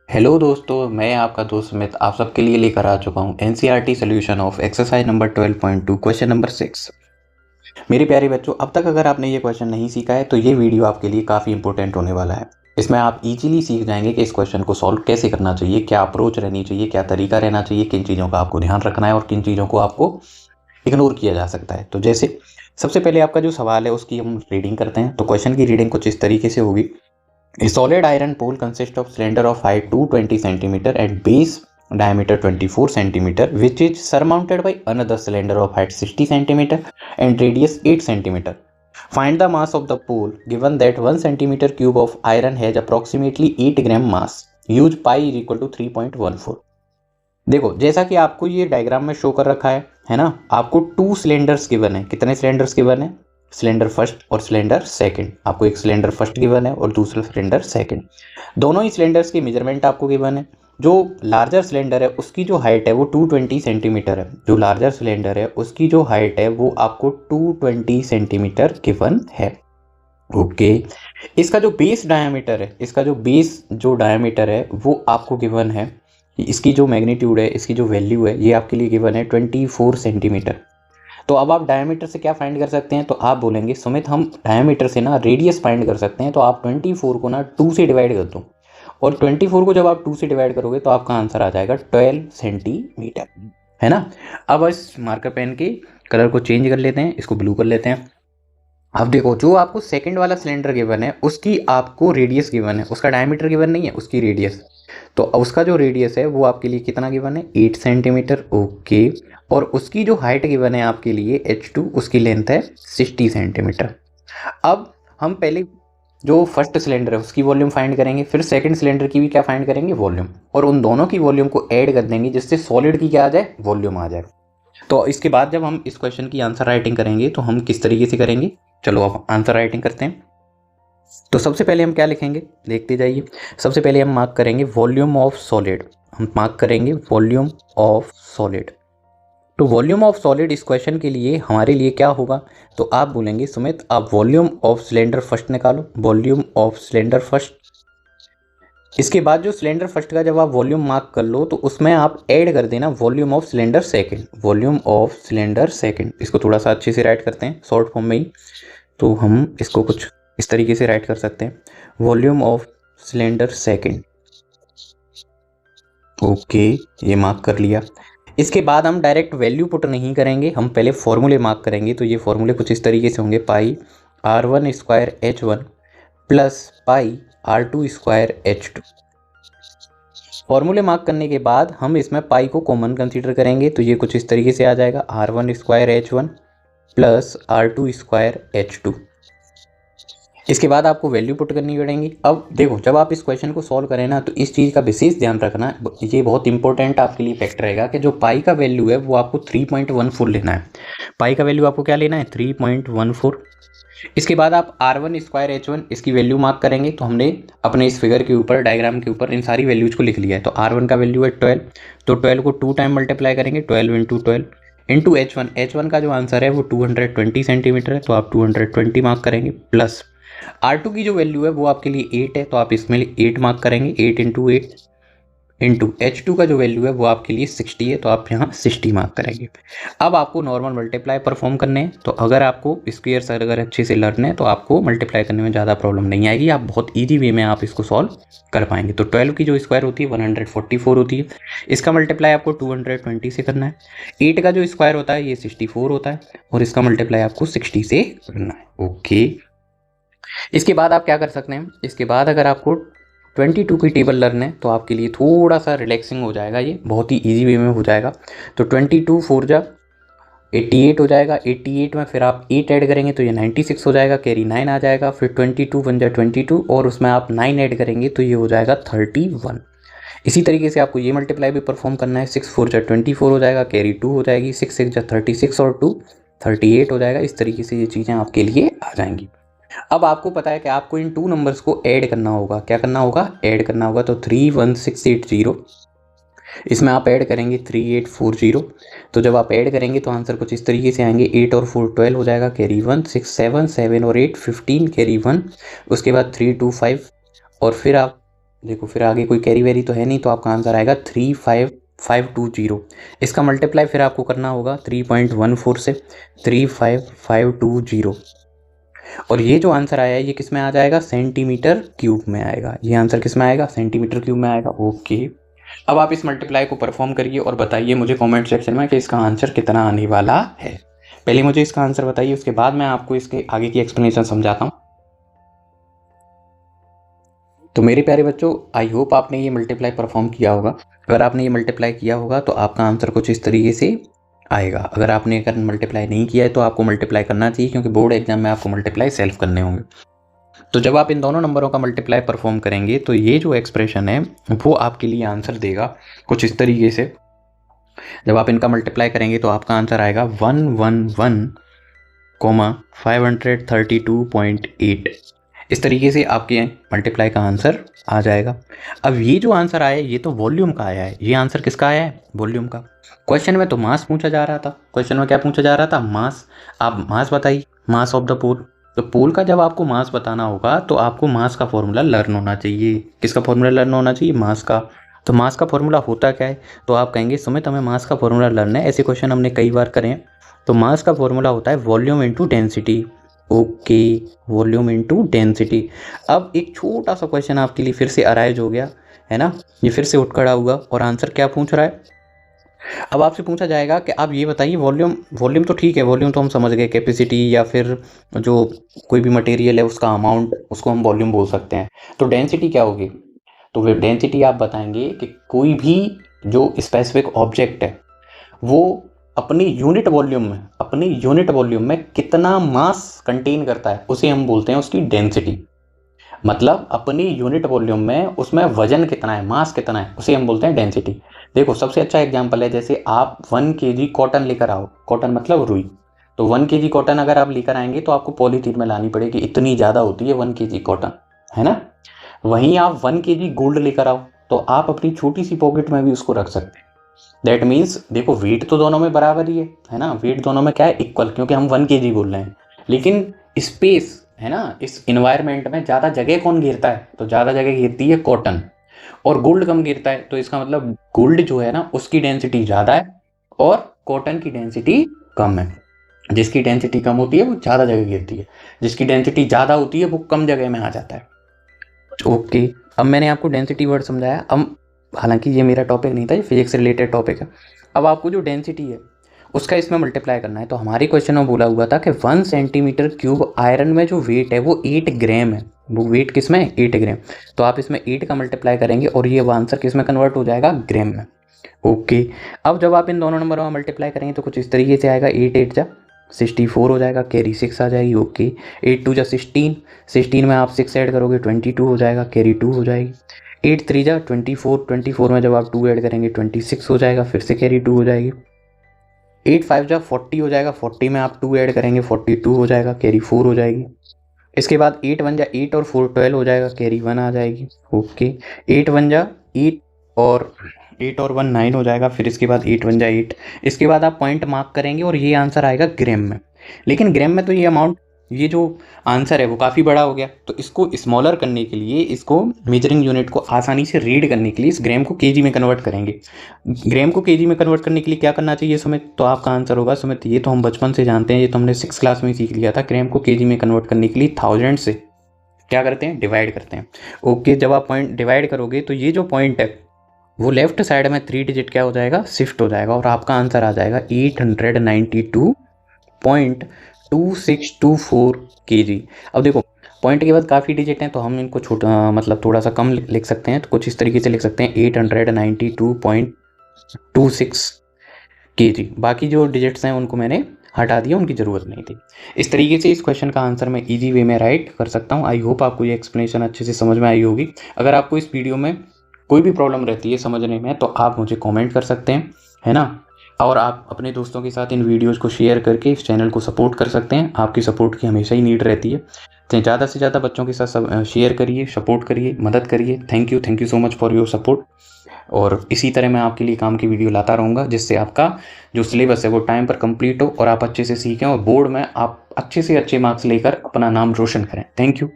Hello दोस्तों, मैं आपका दोस्त सुमित आप सबके लिए लेकर आ चुका हूँ NCERT solution of exercise number 12.2 question number 6। मेरे प्यारे बच्चों, अब तक अगर आपने ये क्वेश्चन नहीं सीखा है तो ये वीडियो आपके लिए काफ़ी इंपॉर्टेंट होने वाला है। इसमें आप इजीली सीख जाएंगे कि इस क्वेश्चन को सॉल्व कैसे करना चाहिए, क्या अप्रोच रहनी चाहिए, क्या तरीका रहना चाहिए, किन चीज़ों का आपको ध्यान रखना है और किन चीज़ों को आपको इग्नोर किया जा सकता है। तो जैसे सबसे पहले आपका जो सवाल है उसकी हम रीडिंग करते हैं। तो क्वेश्चन की रीडिंग कुछ इस तरीके से होगी। A solid iron pole consists of cylinder of height 220 cm and base diameter 24 cm, which is surmounted by another cylinder of height 60 cm and radius 8 cm. Find the mass of the pole given that 1 cm cube of iron has approximately 8 gram mass. Use pi is equal to 3.14. देखो, जैसा कि आपको ये diagram में show कर रखा है ना, आपको टू सिलेंडर्स गिवन है। कितने सिलेंडर्स गिवन है? सिलेंडर फर्स्ट और सिलेंडर सेकंड। आपको एक सिलेंडर फर्स्ट गिवन है और दूसरा सिलेंडर सेकंड। दोनों ही सिलेंडर्स की मेजरमेंट आपको गिवन है। जो लार्जर सिलेंडर है उसकी जो हाइट है वो 220 सेंटीमीटर है। जो लार्जर सिलेंडर है उसकी जो हाइट है वो आपको 220 सेंटीमीटर गिवन है। ओके, इसका जो बेस डायमीटर है, इसका जो बेस जो डायमीटर है वो आपको गिवन है। इसकी जो मैग्नीट्यूड है, इसकी जो वैल्यू है, ये आपके लिए गिवन है 24 सेंटीमीटर। तो अब आप डायमीटर से क्या फाइंड कर सकते हैं? तो आप बोलेंगे सुमित हम डायमीटर से ना रेडियस फाइंड कर सकते हैं। तो आप 24 को ना 2 से डिवाइड कर दो, और 24 को जब आप 2 से डिवाइड करोगे तो आपका आंसर आ जाएगा 12 सेंटीमीटर, है ना। अब इस मार्कर पेन के कलर को चेंज कर लेते हैं, इसको ब्लू कर लेते हैं। अब देखो, जो आपको सेकंड वाला सिलेंडर गिवन है उसकी आपको रेडियस गिवन है, उसका डायमीटर गिवन नहीं है, उसकी रेडियस। तो उसका जो रेडियस है वो आपके लिए कितना गिवन है? 8 सेंटीमीटर। ओके, और उसकी जो हाइट गिवन है आपके लिए H2, उसकी लेंथ है 60 सेंटीमीटर। अब हम पहले जो फर्स्ट सिलेंडर है उसकी वॉल्यूम फाइंड करेंगे, फिर सेकंड सिलेंडर की भी क्या फाइंड करेंगे? वॉल्यूम, और उन दोनों की वॉल्यूम को ऐड कर देंगे जिससे सॉलिड की क्या आ जाए? वॉल्यूम आ जाए। तो इसके बाद जब हम इस क्वेश्चन की आंसर राइटिंग करेंगे तो हम किस तरीके से करेंगे? चलो अब आंसर राइटिंग करते हैं। तो सबसे पहले हम क्या लिखेंगे, देखते जाइए। सबसे पहले हम मार्क करेंगे वॉल्यूम ऑफ सॉलिड। हम मार्क करेंगे वॉल्यूम ऑफ सॉलिड। तो वॉल्यूम ऑफ सॉलिड इस क्वेश्चन के लिए हमारे लिए क्या होगा? तो आप बोलेंगे सुमित आप वॉल्यूम ऑफ सिलेंडर फर्स्ट निकालो, वॉल्यूम ऑफ सिलेंडर फर्स्ट। इसके बाद जो सिलेंडर फर्स्ट का जब आप वॉल्यूम मार्क कर लो तो उसमें आप ऐड कर देना volume of cylinder second, volume of cylinder second. इसको थोड़ा सा अच्छे से राइट करते हैं शॉर्ट फॉर्म में ही। तो हम इसको कुछ इस तरीके से राइट कर सकते हैं, volume of cylinder second. Okay, ये मार्क कर लिया। इसके बाद हम डायरेक्ट वैल्यू पुट नहीं करेंगे, हम पहले फॉर्मूले मार्क करेंगे। तो ये फॉर्मूले कुछ इस तरीके से होंगे, पाई R1 square H1 plus pi R2 square H2। फॉर्मूले मार्क करने के बाद हम इसमें पाई को कॉमन कंसीडर करेंगे। तो ये कुछ इस तरीके से आ जाएगा, R1 square H1 plus R2 square H2। इसके बाद आपको वैल्यू पुट करनी पड़ेगी। अब देखो, जब आप इस क्वेश्चन को सॉल्व करें ना तो इस चीज़ का विशेष ध्यान रखना, ये बहुत इंपॉर्टेंट आपके लिए फैक्टर रहेगा कि जो पाई का वैल्यू है वो आपको 3.14 लेना है। पाई का वैल्यू आपको क्या लेना है? 3.14। इसके बाद आप R1 स्क्वायर H1 इसकी वैल्यू मार्क करेंगे। तो हमने अपने इस फिगर के ऊपर, डायग्राम के ऊपर इन सारी वैल्यूज को लिख लिया है। तो R1 का वैल्यू है 12, तो 12 को 2 टाइम मल्टीप्लाई करेंगे, 12 इंटू 12 इंटू H1। H1 का जो आंसर है वो 220 सेंटीमीटर है, तो आप 220 मार्क करेंगे। प्लस R2 की जो वैल्यू है वो आपके लिए 8 है, तो आप इसमें 8 मार्क करेंगे, 8 इंटू 8 इंटू H2 का जो वैल्यू है वो आपके लिए 60 है, तो आप यहाँ 60 मार्क करेंगे। अब आपको नॉर्मल मल्टीप्लाई परफॉर्म करने हैं। तो अगर आपको स्क्वेयर्स अगर अच्छे से लर्न है तो आपको मल्टीप्लाई करने में ज़्यादा प्रॉब्लम नहीं आएगी, आप बहुत ईजी वे में आप इसको सॉल्व कर पाएंगे। तो 12 की जो स्क्वायर होती है 144 होती है, इसका मल्टीप्लाई आपको 220 से करना है। 8 का जो स्क्वायर होता है ये 64 होता है, और इसका मल्टीप्लाई आपको 60 से करना है। ओके, इसके बाद आप क्या कर सकते हैं? इसके बाद अगर आपको 22 की टेबल लर्न है तो आपके लिए थोड़ा सा रिलैक्सिंग हो जाएगा, ये बहुत ही इजी वे में हो जाएगा। तो 22 4 जा 88 हो जाएगा। 88 में फिर आप 8 ऐड करेंगे तो ये 96 हो जाएगा, कैरी 9 आ जाएगा। फिर 22 1 जा 22 और उसमें आप 9 ऐड करेंगे तो ये हो जाएगा 31। इसी तरीके से आपको ये मल्टीप्लाई भी परफॉर्म करना है। 6 4 जा 24 हो जाएगा, कैरी 2 हो जाएगी। 6 6 जा 36 और 2 38 हो जाएगा। इस तरीके से ये चीज़ें आपके लिए आ जाएंगी। अब आपको पता है कि आपको इन 2 नंबर्स को ऐड करना होगा। क्या करना होगा? ऐड करना होगा। तो 31680 इसमें आप ऐड करेंगे 3840। तो जब आप ऐड करेंगे तो आंसर कुछ इस तरीके से आएंगे, 8 और 4 12 हो जाएगा, कैरी 1 6 7 7 और 8 15 कैरी 1। उसके बाद 3 2 5 और फिर आप देखो फिर आगे कोई कैरी वेरी तो है नहीं, तो आपका आंसर आएगा 35520। इसका मल्टीप्लाई फिर आपको करना होगा 3.14 से 35520, और ये जो आंसर आया है ये किस में आ जाएगा, सेंटीमीटर क्यूब में आएगा। ये आंसर किस में आएगा, सेंटीमीटर क्यूब में आएगा। ओके, अब आप इस मल्टीप्लाई को परफॉर्म करिए और बताइए मुझे कमेंट सेक्शन में कि इसका आंसर कितना आने वाला है। पहले मुझे इसका आंसर बताइए, उसके बाद मैं आपको इसके आगे की एक्सप्लेनेशन समझाता हूँ। तो मेरे प्यारे बच्चों, आई होप आपने ये मल्टीप्लाई परफॉर्म किया होगा। अगर आपने ये मल्टीप्लाई किया होगा तो आपका आंसर कुछ इस तरीके से आएगा। अगर मल्टीप्लाई नहीं किया है तो आपको मल्टीप्लाई करना चाहिए, क्योंकि बोर्ड एग्जाम में आपको मल्टीप्लाई सेल्फ करने होंगे। तो जब आप इन दोनों नंबरों का मल्टीप्लाई परफॉर्म करेंगे तो ये जो एक्सप्रेशन है वो आपके लिए आंसर देगा कुछ इस तरीके से। जब आप इनका मल्टीप्लाई करेंगे तो आपका आंसर आएगा 111,532.8। इस तरीके से आपके मल्टीप्लाई का आंसर आ जाएगा। अब ये जो आंसर आया है ये तो वॉल्यूम का आया है। ये आंसर किसका आया है, वॉल्यूम का। क्वेश्चन में तो मास पूछा जा रहा था। क्वेश्चन में क्या पूछा जा रहा था, मास। आप मास बताइए, मास ऑफ द पोल। तो पोल का जब आपको मास बताना होगा तो आपको मास का फॉर्मूला लर्न होना चाहिए। किसका फॉर्मूला लर्न होना चाहिए, मास का। तो मास का फॉर्मूला होता क्या है, तो आप कहेंगे सुमित हमें मास का फॉर्मूला लर्न है। ऐसे क्वेश्चन हमने कई बार करे हैं। तो मास का फॉर्मूला होता है volume into density. Okay, volume into density. अब एक छोटा सा क्वेश्चन आपके लिए फिर से अराइज हो गया है ना, ये फिर से उठ खड़ा हुआ, और आंसर क्या पूछ रहा है। अब आपसे पूछा जाएगा कि आप ये बताइए वॉल्यूम तो ठीक है, वॉल्यूम तो हम समझ गए, कैपेसिटी या फिर जो कोई भी मटेरियल है उसका अमाउंट, उसको हम वॉल्यूम बोल सकते हैं। तो डेंसिटी क्या होगी, तो फिर डेंसिटी आप बताएंगे कि कोई भी जो स्पेसिफिक ऑब्जेक्ट है वो अपनी यूनिट वॉल्यूम में कितना मास कंटेन करता है, उसे हम बोलते हैं उसकी डेंसिटी। मतलब अपनी यूनिट वॉल्यूम में उसमें वजन कितना है, मास कितना है, उसे हम बोलते हैं डेंसिटी। देखो सबसे अच्छा एग्जांपल है, जैसे आप 1 kg कॉटन लेकर आओ, कॉटन मतलब रुई। तो 1 kg कॉटन अगर आप लेकर आएंगे तो आपको पॉलीथीन में लानी पड़ेगी, इतनी ज़्यादा होती है 1 kg कॉटन, है ना। वहीं आप 1 kg गोल्ड लेकर आओ तो आप अपनी छोटी सी पॉकेट में भी उसको रख सकते हैं। दैट मीन्स देखो वेट तो दोनों में बराबर ही है ना, वेट दोनों में क्या है, इक्वल, क्योंकि हम 1 kg बोल रहे हैं। लेकिन स्पेस है ना, इस इन्वायरमेंट में ज़्यादा जगह कौन घेरता है, तो ज़्यादा जगह घेरती है कॉटन, और गोल्ड कम घेरता है। तो इसका मतलब गोल्ड जो है ना उसकी डेंसिटी ज़्यादा है और कॉटन की डेंसिटी कम है। जिसकी डेंसिटी कम होती है वो ज़्यादा जगह घेरती है, जिसकी डेंसिटी ज़्यादा होती है वो कम जगह में आ जाता है। ओके, अब मैंने आपको डेंसिटी वर्ड समझाया। अब हालांकि ये मेरा टॉपिक नहीं था, ये फिजिक्स से रिलेटेड टॉपिक है। अब आपको जो डेंसिटी है उसका इसमें मल्टीप्लाई करना है। तो हमारे क्वेश्चन में बोला हुआ था कि 1 सेंटीमीटर क्यूब आयरन में जो वेट है वो 8 ग्राम है। वो वेट किस में, 8 ग्राम। तो आप इसमें 8 का मल्टीप्लाई करेंगे और ये आंसर किस में कन्वर्ट हो जाएगा, ग्राम में। ओके, अब जब आप इन दोनों नंबरों में मल्टीप्लाई करेंगे तो कुछ इस तरीके से आएगा, 8 8 जा 64 हो जाएगा, कैरी 6 आ जाएगी। ओके, 8 2 जा 16, 16 में आप 6 ऐड करोगे 22 हो जाएगा, कैरी 2 हो जाएगी। 8 3 जा 24, 24 में जब आप 2 ऐड करेंगे 26 हो जाएगा, फिर से कैरी 2 हो जाएगी। 8 5 जा 40 हो जाएगा, 40 में आप 2 ऐड करेंगे 42 हो जाएगा, कैरी 4 हो जाएगी। इसके बाद 8 1 जा 8 और 4 12 हो जाएगा, कैरी 1 आ जाएगी। ओके, 8 1 जा 8 और 1 9 हो जाएगा। फिर इसके बाद 8 1 जा 8। इसके बाद आप पॉइंट मार्क करेंगे और ये आंसर आएगा ग्राम में। लेकिन ग्राम में तो ये अमाउंट, ये जो आंसर है वो काफ़ी बड़ा हो गया। तो इसको स्मॉलर करने के लिए, इसको मेजरिंग यूनिट को आसानी से रीड करने के लिए इस ग्राम को केजी में कन्वर्ट करेंगे। ग्राम को केजी में कन्वर्ट करने के लिए क्या करना चाहिए सुमित, तो आपका आंसर होगा सुमित, ये तो हम बचपन से जानते हैं, ये तो हमने 6 क्लास में सीख लिया था। ग्राम को केजी में कन्वर्ट करने के लिए 1000 से क्या करते हैं, डिवाइड करते हैं। ओके, जब आप पॉइंट डिवाइड करोगे तो ये जो पॉइंट है वो लेफ्ट साइड में 3 डिजिट क्या हो जाएगा, शिफ्ट हो जाएगा, और आपका आंसर आ जाएगा 892.2624 kg। अब देखो पॉइंट के बाद काफ़ी डिजिट हैं तो हम इनको छोटा मतलब थोड़ा सा कम लिख सकते हैं। तो कुछ इस तरीके से लिख सकते हैं 892.26 kg। बाकी जो डिजिट्स हैं उनको मैंने हटा दिया, उनकी ज़रूरत नहीं थी। इस तरीके से इस क्वेश्चन का आंसर मैं इजी वे में राइट कर सकता हूँ। आई होप आपको ये एक्सप्लेनेशन अच्छे से समझ में आई होगी। अगर आपको इस वीडियो में कोई भी प्रॉब्लम रहती है समझने में तो आप मुझे कमेंट कर सकते हैं, है ना। और आप अपने दोस्तों के साथ इन वीडियोज़ को शेयर करके इस चैनल को सपोर्ट कर सकते हैं। आपकी सपोर्ट की हमेशा ही नीड रहती है। तो ज़्यादा से ज़्यादा बच्चों के साथ शेयर करिए, सपोर्ट करिए, मदद करिए। Thank you so much for your support. और इसी तरह मैं आपके लिए काम की वीडियो लाता रहूँगा जिससे आपका जो सिलेबस है वो टाइम पर कंप्लीट हो और आप अच्छे से सीखें और बोर्ड में आप अच्छे से अच्छे मार्क्स लेकर अपना नाम रोशन करें। Thank you.